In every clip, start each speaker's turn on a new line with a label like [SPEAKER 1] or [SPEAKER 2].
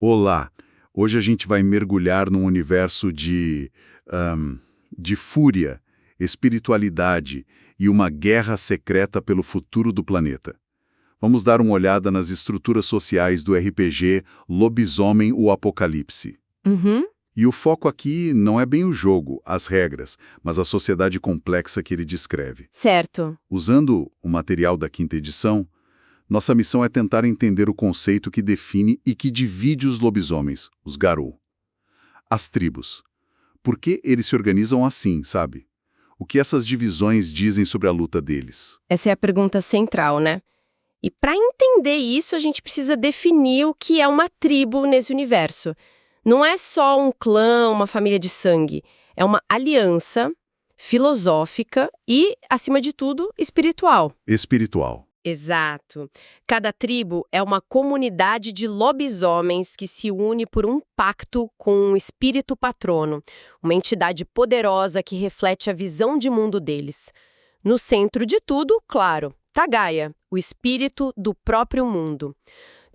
[SPEAKER 1] Olá! Hoje a gente vai mergulhar num universo de fúria, espiritualidade e uma guerra secreta pelo futuro do planeta. Vamos dar uma olhada nas estruturas sociais do RPG Lobisomem o Apocalipse.
[SPEAKER 2] Uhum.
[SPEAKER 1] E o foco aqui não é bem o jogo, as regras, mas a sociedade complexa que ele descreve.
[SPEAKER 2] Certo.
[SPEAKER 1] Usando o material da quinta edição, nossa missão é tentar entender o conceito que define e que divide os lobisomens, os Garou. As tribos. Por que eles se organizam assim, sabe? O que essas divisões dizem sobre a luta deles?
[SPEAKER 2] Essa é a pergunta central, né? E para entender isso, a gente precisa definir o que é uma tribo nesse universo. Não é só um clã, uma família de sangue. É uma aliança filosófica e, acima de tudo, espiritual.
[SPEAKER 1] Espiritual.
[SPEAKER 2] Exato. Cada tribo é uma comunidade de lobisomens que se une por um pacto com um espírito patrono, uma entidade poderosa que reflete a visão de mundo deles. No centro de tudo, claro, tá Gaia, o espírito do próprio mundo.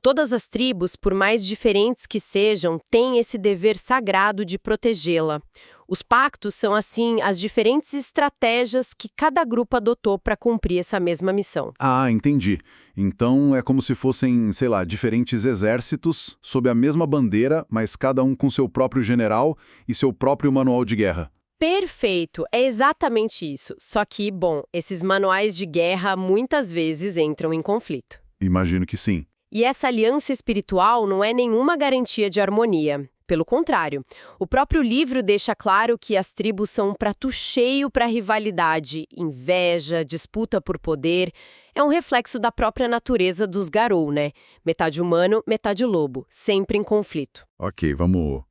[SPEAKER 2] Todas as tribos, por mais diferentes que sejam, têm esse dever sagrado de protegê-la. Os pactos são, assim, as diferentes estratégias que cada grupo adotou para cumprir essa mesma missão.
[SPEAKER 1] Ah, entendi. Então é como se fossem, sei lá, diferentes exércitos sob a mesma bandeira, mas cada um com seu próprio general e seu próprio manual de guerra.
[SPEAKER 2] Perfeito, é exatamente isso. Só que, bom, esses manuais de guerra muitas vezes entram em conflito.
[SPEAKER 1] Imagino que sim.
[SPEAKER 2] E essa aliança espiritual não é nenhuma garantia de harmonia. Pelo contrário, o próprio livro deixa claro que as tribos são um prato cheio para rivalidade, inveja, disputa por poder. É um reflexo da própria natureza dos Garou, né? Metade humano, metade lobo, sempre em conflito.
[SPEAKER 1] Ok, vamos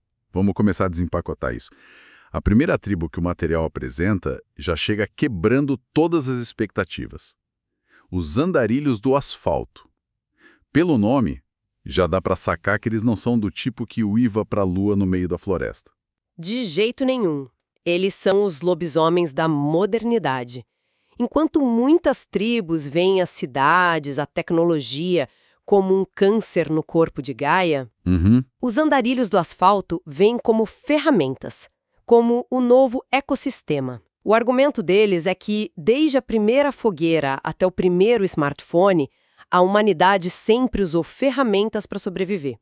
[SPEAKER 1] começar a desempacotar isso. A primeira tribo que o material apresenta já chega quebrando todas as expectativas. Os andarilhos do asfalto. Pelo nome, já dá para sacar que eles não são do tipo que uiva para a lua no meio da floresta.
[SPEAKER 2] De jeito nenhum. Eles são os lobisomens da modernidade. Enquanto muitas tribos veem as cidades, a tecnologia, como um câncer no corpo de Gaia, os andarilhos do asfalto veem como ferramentas, como o novo ecossistema. O argumento deles é que, desde a primeira fogueira até o primeiro smartphone, a humanidade sempre usou ferramentas para sobreviver.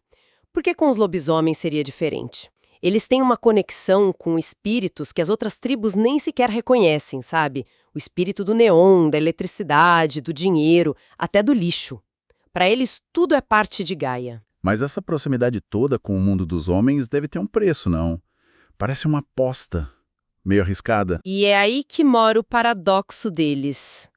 [SPEAKER 2] Por que com os lobisomens seria diferente? Eles têm uma conexão com espíritos que as outras tribos nem sequer reconhecem, sabe? O espírito do neon, da eletricidade, do dinheiro, até do lixo. Para eles, tudo é parte de Gaia.
[SPEAKER 1] Mas essa proximidade toda com o mundo dos homens deve ter um preço, não? Parece uma aposta, meio arriscada.
[SPEAKER 2] E é aí que mora o paradoxo deles.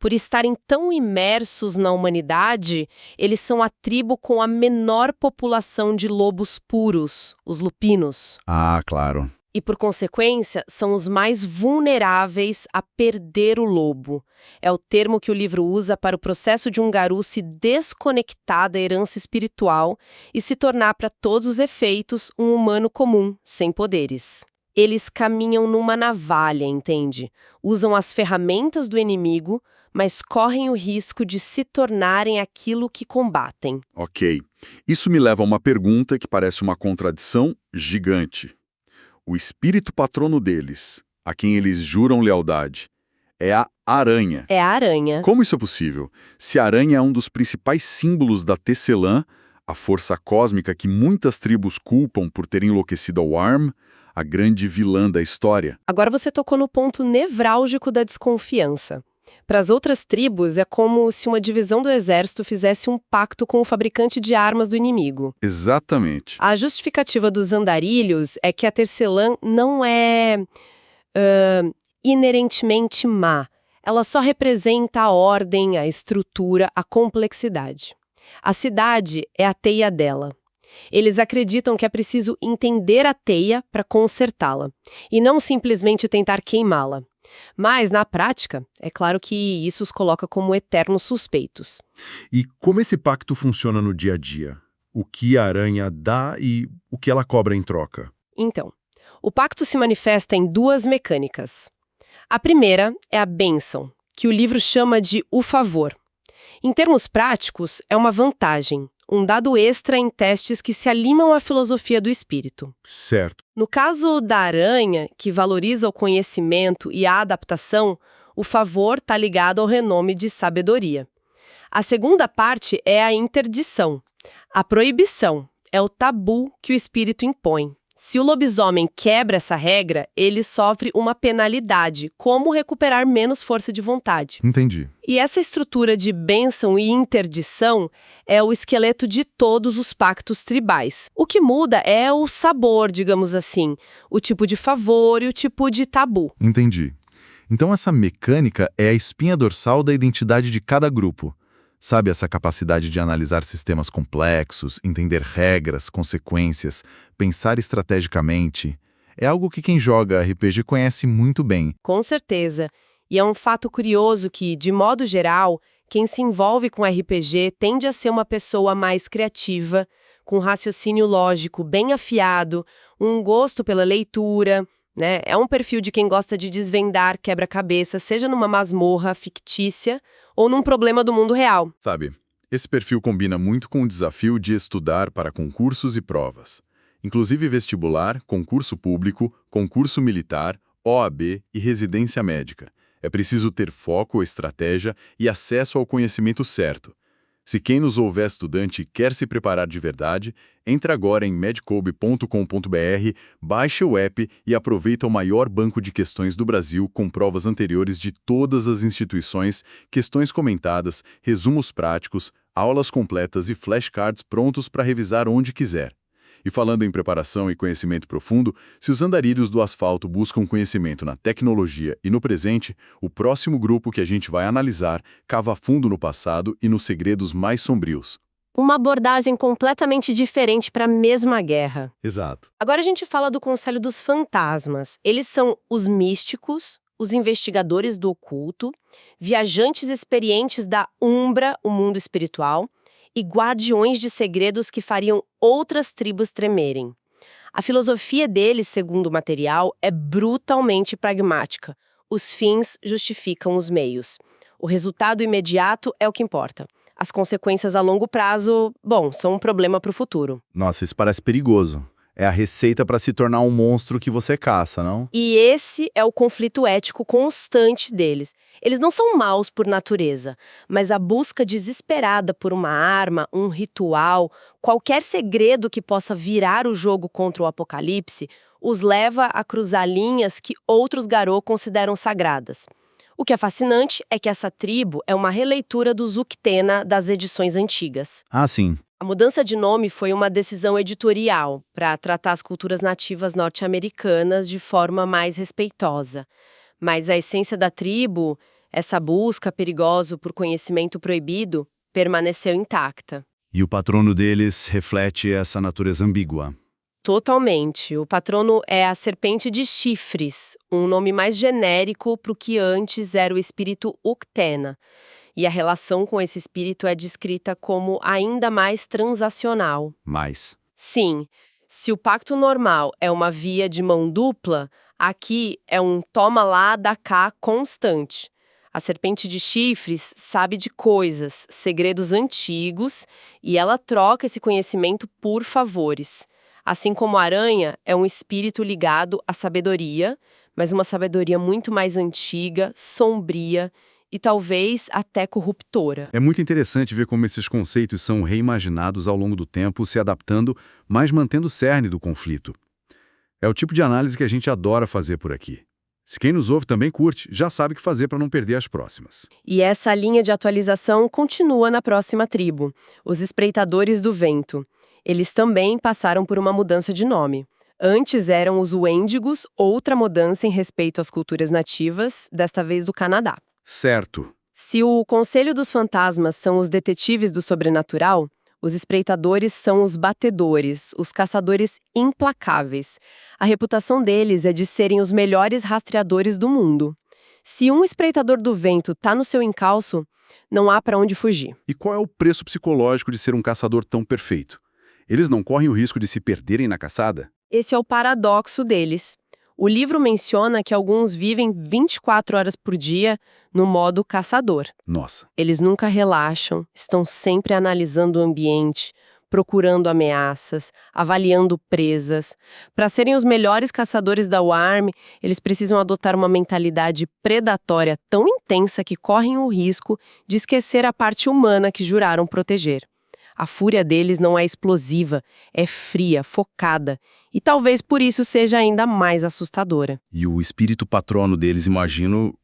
[SPEAKER 2] Por estarem tão imersos na humanidade, eles são a tribo com a menor população de lobos puros, os lupinos.
[SPEAKER 1] Ah, claro.
[SPEAKER 2] E, por consequência, são os mais vulneráveis a perder o lobo. É o termo que o livro usa para o processo de um Garou se desconectar da herança espiritual e se tornar, para todos os efeitos, um humano comum, sem poderes. Eles caminham numa navalha, entende? Usam as ferramentas do inimigo, mas correm o risco de se tornarem aquilo que combatem.
[SPEAKER 1] Ok. Isso me leva a uma pergunta que parece uma contradição gigante. O espírito patrono deles, a quem eles juram lealdade, é a aranha.
[SPEAKER 2] É a aranha.
[SPEAKER 1] Como isso é possível? Se a aranha é um dos principais símbolos da Tecelã, a força cósmica que muitas tribos culpam por ter enlouquecido a Wyrm, a grande vilã da história.
[SPEAKER 2] Agora você tocou no ponto nevrálgico da desconfiança. Para as outras tribos, é como se uma divisão do exército fizesse um pacto com o fabricante de armas do inimigo.
[SPEAKER 1] Exatamente.
[SPEAKER 2] A justificativa dos andarilhos é que a Tecelã não é inerentemente má. Ela só representa a ordem, a estrutura, a complexidade. A cidade é a teia dela. Eles acreditam que é preciso entender a teia para consertá-la, e não simplesmente tentar queimá-la. Mas, na prática, é claro que isso os coloca como eternos suspeitos.
[SPEAKER 3] E como esse pacto funciona no dia a dia? O que a aranha dá e o que ela cobra em troca?
[SPEAKER 2] Então, o pacto se manifesta em duas mecânicas. A primeira é a bênção, que o livro chama de o favor. Em termos práticos, é uma vantagem, um dado extra em testes que se alinham à filosofia do espírito.
[SPEAKER 3] Certo.
[SPEAKER 2] No caso da aranha, que valoriza o conhecimento e a adaptação, o favor está ligado ao renome de sabedoria. A segunda parte é a interdição. A proibição é o tabu que o espírito impõe. Se o lobisomem quebra essa regra, ele sofre uma penalidade, como recuperar menos força de vontade.
[SPEAKER 3] Entendi.
[SPEAKER 2] E essa estrutura de bênção e interdição é o esqueleto de todos os pactos tribais. O que muda é o sabor, digamos assim, o tipo de favor e o tipo de tabu.
[SPEAKER 3] Entendi. Então essa mecânica é a espinha dorsal da identidade de cada grupo. Sabe, essa capacidade de analisar sistemas complexos, entender regras, consequências, pensar estrategicamente, é algo que quem joga RPG conhece muito bem.
[SPEAKER 2] Com certeza. E é um fato curioso que, de modo geral, quem se envolve com RPG tende a ser uma pessoa mais criativa, com raciocínio lógico bem afiado, um gosto pela leitura, né? É um perfil de quem gosta de desvendar quebra-cabeça, seja numa masmorra fictícia ou num problema do mundo real.
[SPEAKER 1] Sabe, esse perfil combina muito com o desafio de estudar para concursos e provas. Inclusive vestibular, concurso público, concurso militar, OAB e residência médica. É preciso ter foco, estratégia e acesso ao conhecimento certo. Se quem nos ouve é estudante e quer se preparar de verdade, entre agora em medcob.com.br, baixe o app e aproveita o maior banco de questões do Brasil com provas anteriores de todas as instituições, questões comentadas, resumos práticos, aulas completas e flashcards prontos para revisar onde quiser. E falando em preparação e conhecimento profundo, se os andarilhos do asfalto buscam conhecimento na tecnologia e no presente, o próximo grupo que a gente vai analisar cava fundo no passado e nos segredos mais sombrios.
[SPEAKER 2] Uma abordagem completamente diferente para a mesma guerra.
[SPEAKER 3] Exato.
[SPEAKER 2] Agora a gente fala do Conselho dos Fantasmas. Eles são os místicos, os investigadores do oculto, viajantes experientes da Umbra, o mundo espiritual, e guardiões de segredos que fariam outras tribos tremerem. A filosofia deles, segundo o material, é brutalmente pragmática. Os fins justificam os meios. O resultado imediato é o que importa. As consequências a longo prazo, bom, são um problema para o futuro.
[SPEAKER 3] Nossa, isso parece perigoso. É a receita para se tornar um monstro que você caça, não?
[SPEAKER 2] E esse é o conflito ético constante deles. Eles não são maus por natureza, mas a busca desesperada por uma arma, um ritual, qualquer segredo que possa virar o jogo contra o apocalipse, os leva a cruzar linhas que outros Garou consideram sagradas. O que é fascinante é que essa tribo é uma releitura dos Uktena das edições antigas.
[SPEAKER 3] Ah, sim.
[SPEAKER 2] A mudança de nome foi uma decisão editorial para tratar as culturas nativas norte-americanas de forma mais respeitosa. Mas a essência da tribo, essa busca perigosa por conhecimento proibido, permaneceu intacta.
[SPEAKER 3] E o patrono deles reflete essa natureza ambígua.
[SPEAKER 2] Totalmente. O patrono é a serpente de chifres, um nome mais genérico para o que antes era o espírito Uktena. E a relação com esse espírito é descrita como ainda mais transacional.
[SPEAKER 3] Mas
[SPEAKER 2] Sim, se o pacto normal é uma via de mão dupla, aqui é um toma lá, dá cá constante. A serpente de chifres sabe de coisas, segredos antigos, e ela troca esse conhecimento por favores. Assim como a aranha é um espírito ligado à sabedoria, mas uma sabedoria muito mais antiga, sombria e talvez até corruptora.
[SPEAKER 3] é muito interessante ver como esses conceitos são reimaginados ao longo do tempo, se adaptando, mas mantendo o cerne do conflito. É o tipo de análise que a gente adora fazer por aqui. Se quem nos ouve também curte, já sabe o que fazer para não perder as próximas.
[SPEAKER 2] E essa linha de atualização continua na próxima tribo, os Espreitadores do Vento. Eles também passaram por uma mudança de nome. Antes eram os Wendigos, outra mudança em respeito às culturas nativas, desta vez do Canadá.
[SPEAKER 3] Certo.
[SPEAKER 2] Se o Conselho dos Fantasmas são os detetives do sobrenatural, os espreitadores são os batedores, os caçadores implacáveis. A reputação deles é de serem os melhores rastreadores do mundo. Se um espreitador do vento está no seu encalço, não há para onde fugir.
[SPEAKER 3] E qual é o preço psicológico de ser um caçador tão perfeito? Eles não correm o risco de se perderem na caçada?
[SPEAKER 2] Esse é o paradoxo deles. O livro menciona que alguns vivem 24 horas por dia no modo caçador.
[SPEAKER 3] Nossa.
[SPEAKER 2] Eles nunca relaxam, estão sempre analisando o ambiente, procurando ameaças, avaliando presas. Para serem os melhores caçadores da Worm, eles precisam adotar uma mentalidade predatória tão intensa que correm o risco de esquecer a parte humana que juraram proteger. A fúria deles não é explosiva, é fria, focada, e talvez por isso seja ainda mais assustadora.
[SPEAKER 4] E o espírito patrono deles, imagino,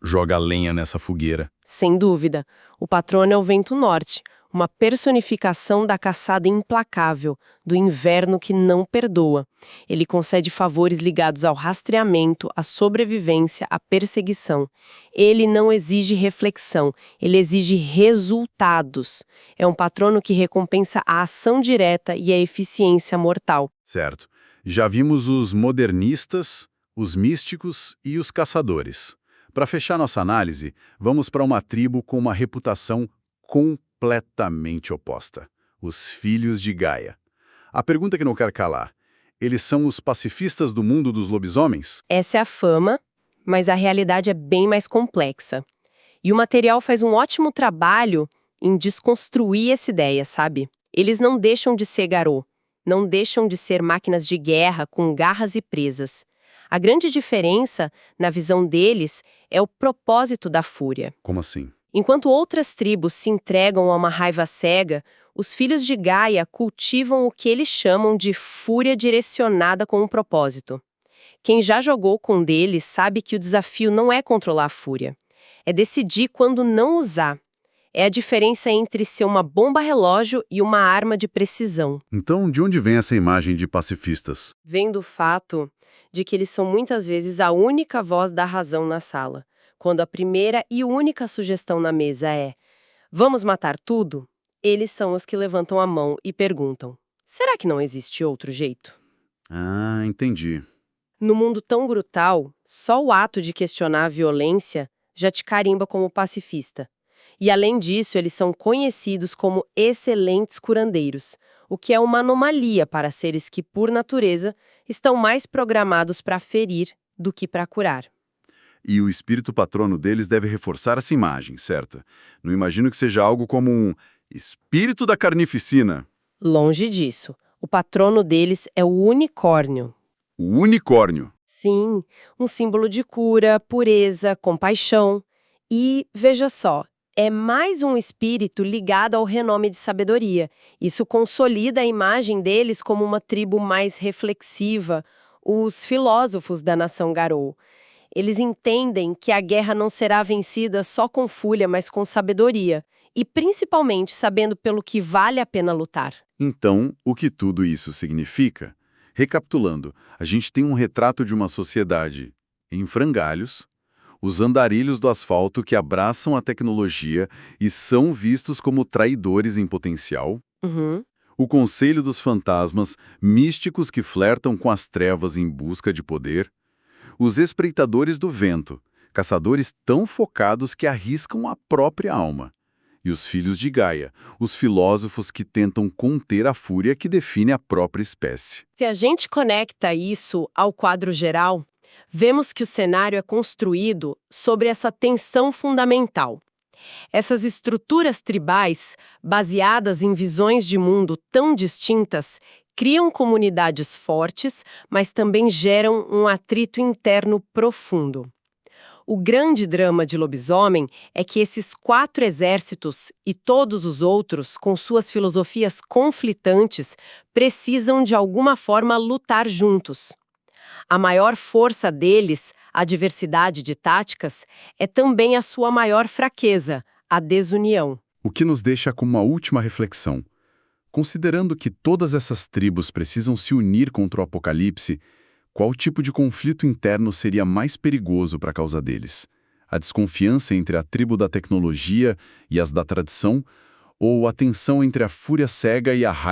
[SPEAKER 4] joga lenha nessa fogueira.
[SPEAKER 2] Sem dúvida, o patrono é o Vento Norte, uma personificação da caçada implacável, do inverno que não perdoa. Ele concede favores ligados ao rastreamento, à sobrevivência, à perseguição. Ele não exige reflexão, ele exige resultados. É um patrono que recompensa a ação direta e a eficiência mortal.
[SPEAKER 1] Certo. Já vimos os modernistas, os místicos e os caçadores. Para fechar nossa análise, vamos para uma tribo com uma reputação completamente oposta: os Filhos de Gaia. A pergunta que não quer calar: eles são os pacifistas do mundo dos lobisomens?
[SPEAKER 2] Essa é a fama, mas a realidade é bem mais complexa. E o material faz um ótimo trabalho em desconstruir essa ideia, sabe? Eles não deixam de ser garou, não deixam de ser máquinas de guerra com garras e presas. A grande diferença, na visão deles, é o propósito da fúria.
[SPEAKER 1] Como assim?
[SPEAKER 2] Enquanto outras tribos se entregam a uma raiva cega, os Filhos de Gaia cultivam o que eles chamam de fúria direcionada com um propósito. Quem já jogou com um deles sabe que o desafio não é controlar a fúria. É decidir quando não usar. É a diferença entre ser uma bomba relógio e uma arma de precisão.
[SPEAKER 1] Então, de onde vem essa imagem de pacifistas?
[SPEAKER 2] Vem do fato de que eles são muitas vezes a única voz da razão na sala. Quando a primeira e única sugestão na mesa é "vamos matar tudo", eles são os que levantam a mão e perguntam: será que não existe outro jeito?
[SPEAKER 1] Ah, entendi.
[SPEAKER 2] No mundo tão brutal, só o ato de questionar a violência já te carimba como pacifista. E além disso, eles são conhecidos como excelentes curandeiros, o que é uma anomalia para seres que, por natureza, estão mais programados para ferir do que para curar.
[SPEAKER 1] E o espírito patrono deles deve reforçar essa imagem, certo? Não imagino que seja algo como um espírito da carnificina.
[SPEAKER 2] Longe disso. O patrono deles é o unicórnio.
[SPEAKER 1] O unicórnio.
[SPEAKER 2] Sim, um símbolo de cura, pureza, compaixão. E, veja só, é mais um espírito ligado ao renome de sabedoria. Isso consolida a imagem deles como uma tribo mais reflexiva, os filósofos da nação Garou. Eles entendem que a guerra não será vencida só com fúria, mas com sabedoria. E principalmente sabendo pelo que vale a pena lutar.
[SPEAKER 1] Então, o que tudo isso significa? Recapitulando, a gente tem um retrato de uma sociedade em frangalhos, os andarilhos do asfalto que abraçam a tecnologia e são vistos como traidores em potencial, o Conselho dos Fantasmas, místicos que flertam com as trevas em busca de poder, os espreitadores do vento, caçadores tão focados que arriscam a própria alma, e os Filhos de Gaia, os filósofos que tentam conter a fúria que define a própria espécie.
[SPEAKER 2] Se a gente conecta isso ao quadro geral, vemos que o cenário é construído sobre essa tensão fundamental. Essas estruturas tribais, baseadas em visões de mundo tão distintas, criam comunidades fortes, mas também geram um atrito interno profundo. O grande drama de Lobisomem é que esses 4 exércitos e todos os outros, com suas filosofias conflitantes, precisam de alguma forma lutar juntos. A maior força deles, a diversidade de táticas, é também a sua maior fraqueza, a desunião.
[SPEAKER 1] O que nos deixa com uma última reflexão. Considerando que todas essas tribos precisam se unir contra o apocalipse, qual tipo de conflito interno seria mais perigoso para a causa deles? A desconfiança entre a tribo da tecnologia e as da tradição, ou a tensão entre a fúria cega e a raiva